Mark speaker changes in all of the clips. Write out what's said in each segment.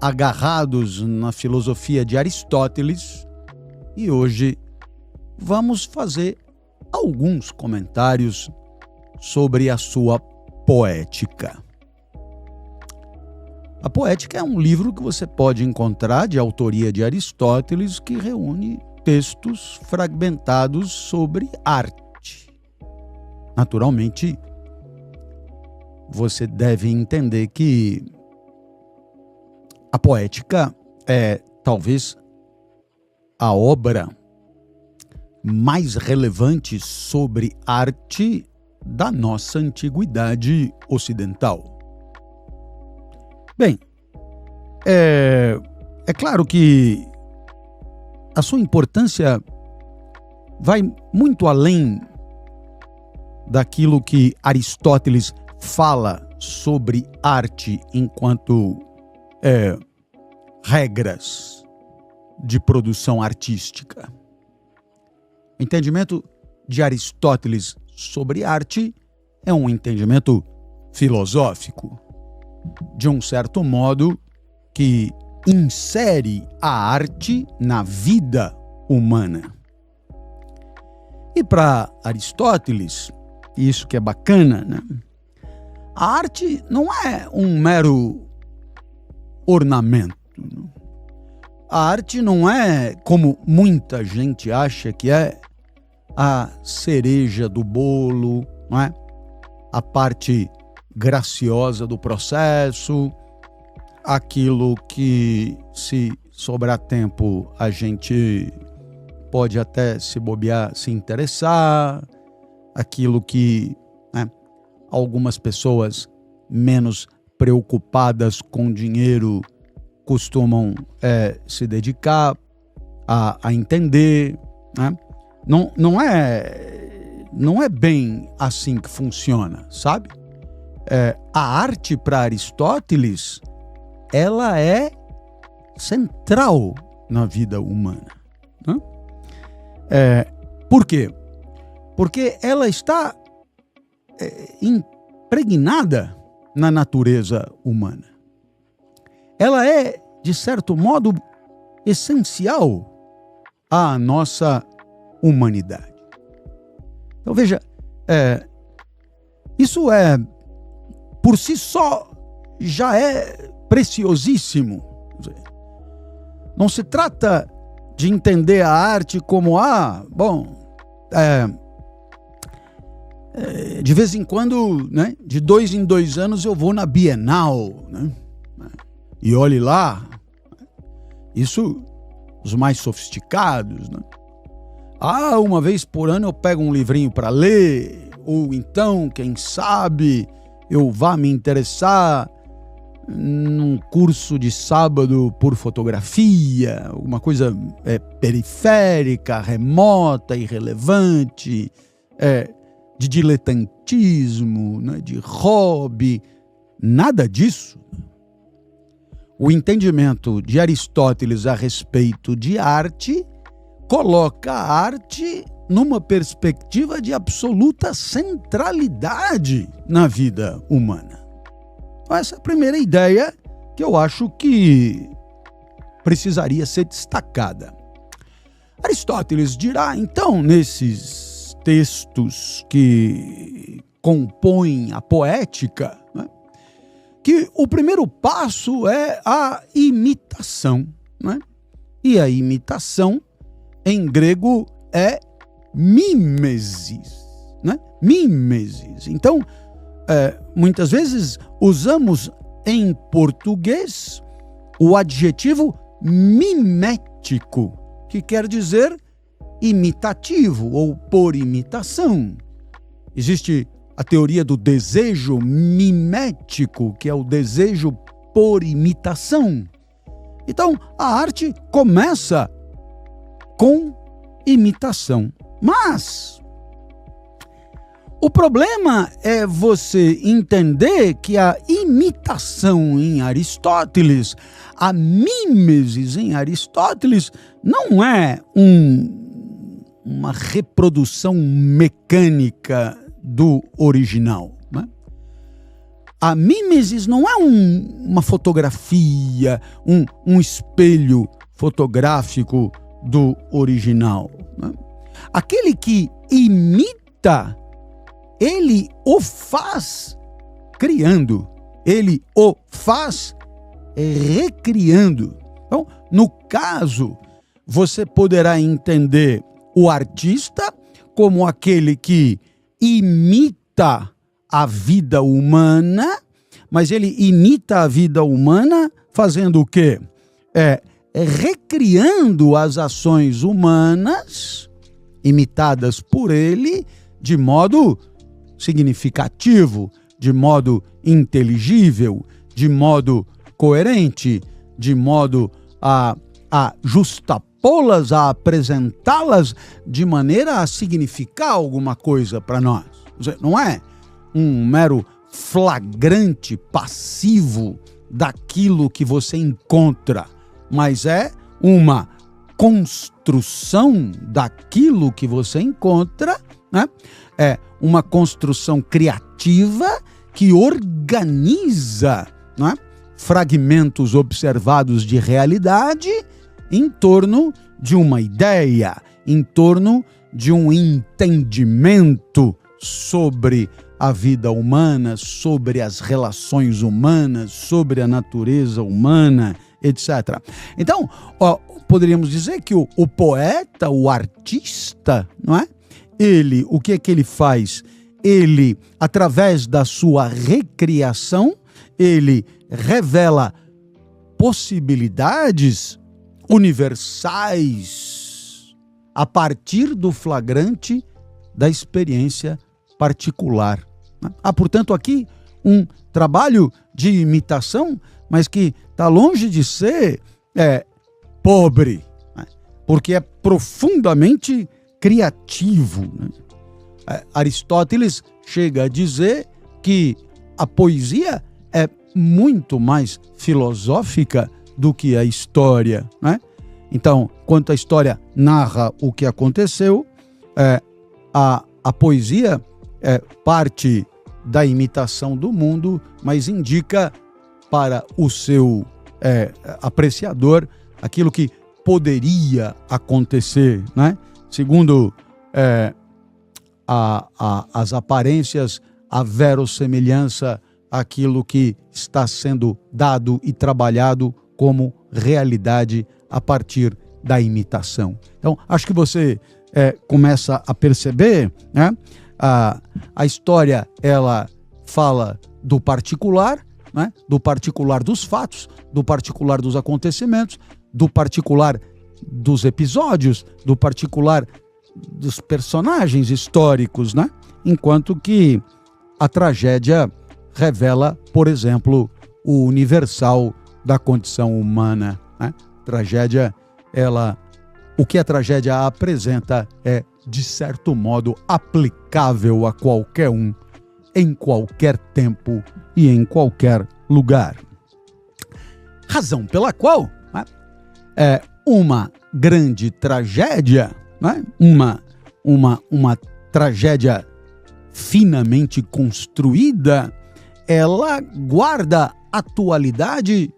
Speaker 1: agarrados na filosofia de Aristóteles e hoje vamos fazer alguns comentários sobre a sua poética. A Poética é um livro que você pode encontrar de autoria de Aristóteles que reúne textos fragmentados sobre arte. Naturalmente, você deve entender que a Poética é talvez a obra mais relevante sobre arte da nossa antiguidade ocidental. Bem, é claro que a sua importância vai muito além daquilo que Aristóteles fala sobre arte enquanto regras de produção artística. O entendimento de Aristóteles sobre arte é um entendimento filosófico, de um certo modo, que insere a arte na vida humana. E para Aristóteles, isso que é bacana, né? A arte não é um mero ornamento. A arte não é, como muita gente acha que é, a cereja do bolo, não é? A parte graciosa do processo, aquilo que, se sobrar tempo, a gente pode até se bobear, se interessar, aquilo que, né, algumas pessoas menos preocupadas com dinheiro costumam se dedicar a entender, né? Não é bem assim que funciona, sabe? A arte para Aristóteles, ela é central na vida humana, né? Por quê? Porque ela está impregnada na natureza humana. Ela é, de certo modo, essencial à nossa humanidade. Então veja, isso por si só já é preciosíssimo. Não se trata de entender a arte como de vez em quando, né, de 2 em 2 anos eu vou na Bienal, né, e olhe lá, isso os mais sofisticados, né? Uma vez por ano eu pego um livrinho para ler, ou então, quem sabe, eu vá me interessar num curso de sábado por fotografia, alguma coisa periférica, remota, irrelevante, de diletantismo, né, de hobby, nada disso. O entendimento de Aristóteles a respeito de arte coloca a arte numa perspectiva de absoluta centralidade na vida humana. Essa é a primeira ideia que eu acho que precisaria ser destacada. Aristóteles dirá, então, nesses textos que compõem a Poética, né, que o primeiro passo é a imitação, né? E a imitação, em grego, é mimesis, né? Mimesis. Então, muitas vezes usamos em português o adjetivo mimético, que quer dizer imitativo ou por imitação. Existe a teoria do desejo mimético, que é o desejo por imitação. Então, a arte começa com imitação. Mas o problema é você entender que a imitação em Aristóteles, a mimesis em Aristóteles, não é uma reprodução mecânica do original, né? A mimesis não é uma fotografia, um espelho fotográfico do original, né? Aquele que imita, ele o faz criando, ele o faz recriando. Então, no caso, você poderá entender o artista como aquele que imita a vida humana, mas ele imita a vida humana fazendo o quê? Recriando as ações humanas imitadas por ele de modo significativo, de modo inteligível, de modo coerente, de modo a justapô-las, a apresentá-las de maneira a significar alguma coisa para nós. Não é um mero flagrante passivo daquilo que você encontra, mas é uma construção daquilo que você encontra, né? É uma construção criativa que organiza, né, fragmentos observados de realidade em torno de uma ideia, em torno de um entendimento sobre a vida humana, sobre as relações humanas, sobre a natureza humana, etc. Então, poderíamos dizer que o poeta, o artista, não é? Ele, o que é que ele faz? Ele, através da sua recriação, ele revela possibilidades universais a partir do flagrante da experiência particular. Há, portanto, aqui um trabalho de imitação, mas que está longe de ser pobre, né? Porque é profundamente criativo, né? Aristóteles chega a dizer que a poesia é muito mais filosófica do que a história, né? Então, quando a história narra o que aconteceu, a poesia é parte da imitação do mundo, mas indica para o seu apreciador aquilo que poderia acontecer, né? Segundo as aparências, a verossemelhança àquilo que está sendo dado e trabalhado como realidade a partir da imitação. Então, acho que você começa a perceber, né? A história, ela fala do particular, né? Do particular dos fatos, do particular dos acontecimentos, do particular dos episódios, do particular dos personagens históricos, né? Enquanto que a tragédia revela, por exemplo, o universal da condição humana, né? Tragédia, o que a tragédia apresenta é, de certo modo, aplicável a qualquer um, em qualquer tempo e em qualquer lugar. Razão pela qual, né, uma grande tragédia, né, uma tragédia finamente construída, ela guarda atualidade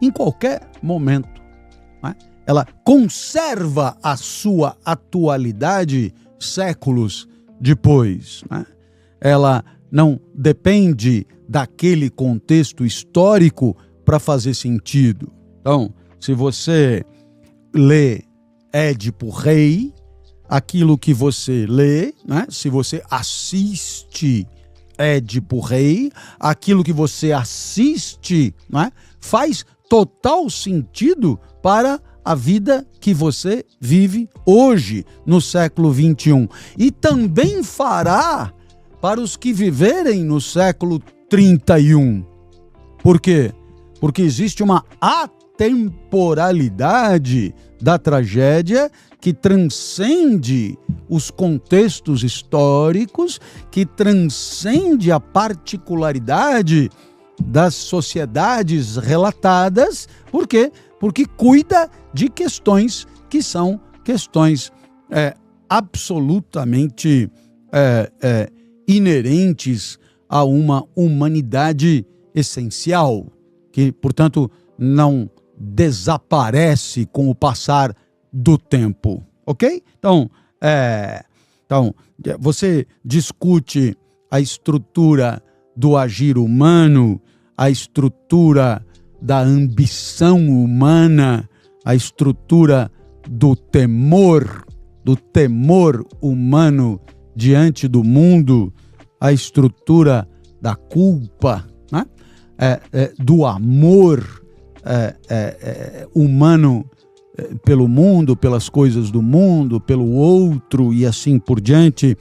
Speaker 1: em qualquer momento, né? Ela conserva a sua atualidade séculos depois, né? Ela não depende daquele contexto histórico para fazer sentido. Então, se você lê Édipo Rei, aquilo que você lê, né? Se você assiste Édipo Rei, aquilo que você assiste, né, faz total sentido para a vida que você vive hoje, no século XXI. E também fará para os que viverem no século 31. Por quê? Porque existe uma atemporalidade da tragédia que transcende os contextos históricos, que transcende a particularidade das sociedades relatadas. Por quê? Porque cuida de questões que são questões absolutamente inerentes a uma humanidade essencial, que, portanto, não desaparece com o passar do tempo, ok? Então, você discute a estrutura do agir humano, a estrutura da ambição humana, a estrutura do temor humano diante do mundo, a estrutura da culpa, né? Do amor humano pelo mundo, pelas coisas do mundo, pelo outro e assim por diante.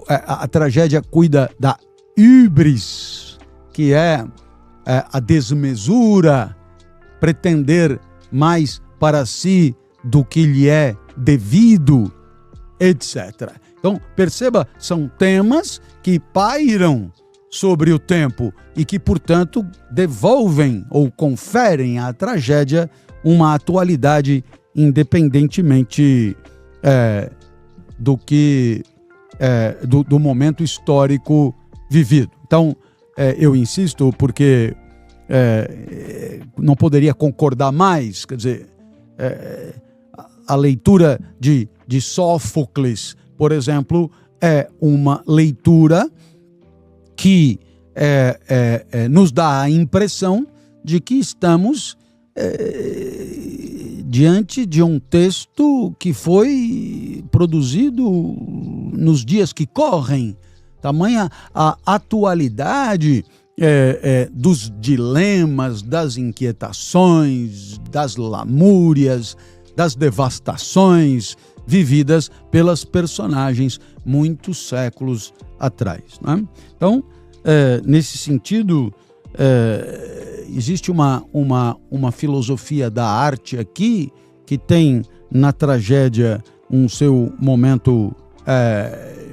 Speaker 1: A tragédia cuida da hybris, que é a desmesura, pretender mais para si do que lhe é devido, etc. Então, perceba, são temas que pairam sobre o tempo e que, portanto, devolvem ou conferem à tragédia uma atualidade independentemente do momento histórico vivido. Então, eu insisto porque não poderia concordar mais, quer dizer, a leitura de Sófocles, por exemplo, é uma leitura que nos dá a impressão de que estamos diante de um texto que foi produzido nos dias que correm. Tamanha a atualidade dos dilemas, das inquietações, das lamúrias, das devastações vividas pelas personagens muitos séculos atrás, né? Então, nesse sentido, existe uma filosofia da arte aqui que tem na tragédia um seu momento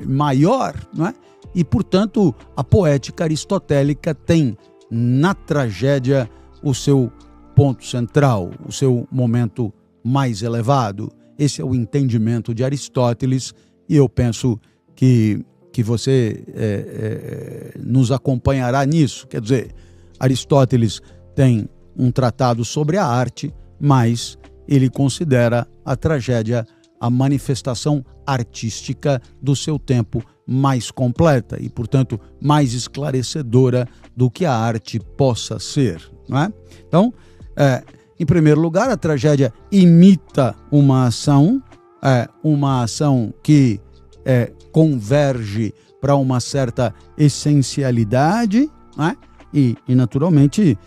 Speaker 1: maior, não é? E, portanto, a poética aristotélica tem na tragédia o seu ponto central, o seu momento mais elevado. Esse é o entendimento de Aristóteles e eu penso que você nos acompanhará nisso. Quer dizer, Aristóteles tem um tratado sobre a arte, mas ele considera a tragédia a manifestação artística do seu tempo mais completa e, portanto, mais esclarecedora do que a arte possa ser, não é? Então, em primeiro lugar, a tragédia imita uma ação que converge para uma certa essencialidade, né? E naturalmente,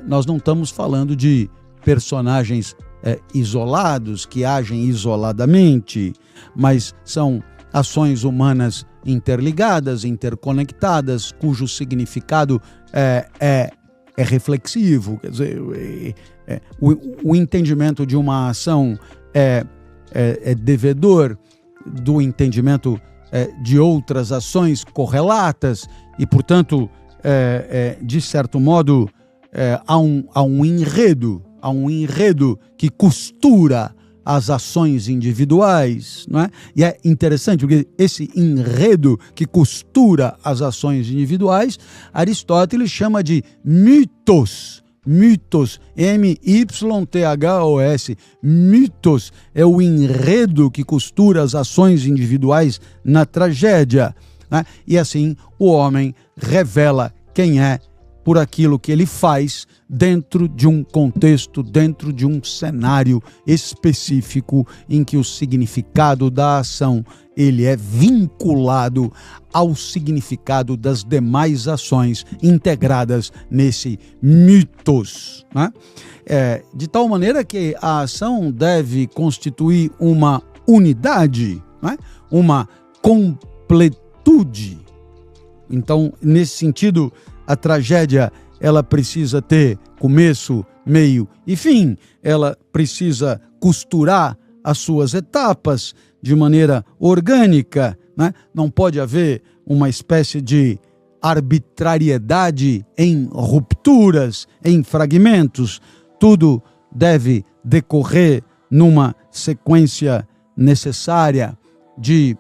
Speaker 1: nós não estamos falando de personagens isolados, que agem isoladamente, mas são ações humanas interligadas, interconectadas, cujo significado é reflexivo. Quer dizer, o entendimento de uma ação é devedor do entendimento de outras ações correlatas e, portanto, de certo modo, há um enredo que costura as ações individuais, não é? E é interessante porque esse enredo que costura as ações individuais, Aristóteles chama de mitos. Mitos, M-Y-T-H-O-S, mitos é o enredo que costura as ações individuais na tragédia, né? E assim o homem revela quem é por aquilo que ele faz dentro de um contexto, dentro de um cenário específico em que o significado da ação ele é vinculado ao significado das demais ações integradas nesse mitos, né? De tal maneira que a ação deve constituir uma unidade, né? Uma completude. Então, nesse sentido, a tragédia ela precisa ter começo, meio e fim. Ela precisa costurar as suas etapas de maneira orgânica, né? Não pode haver uma espécie de arbitrariedade em rupturas, em fragmentos. Tudo deve decorrer numa sequência necessária de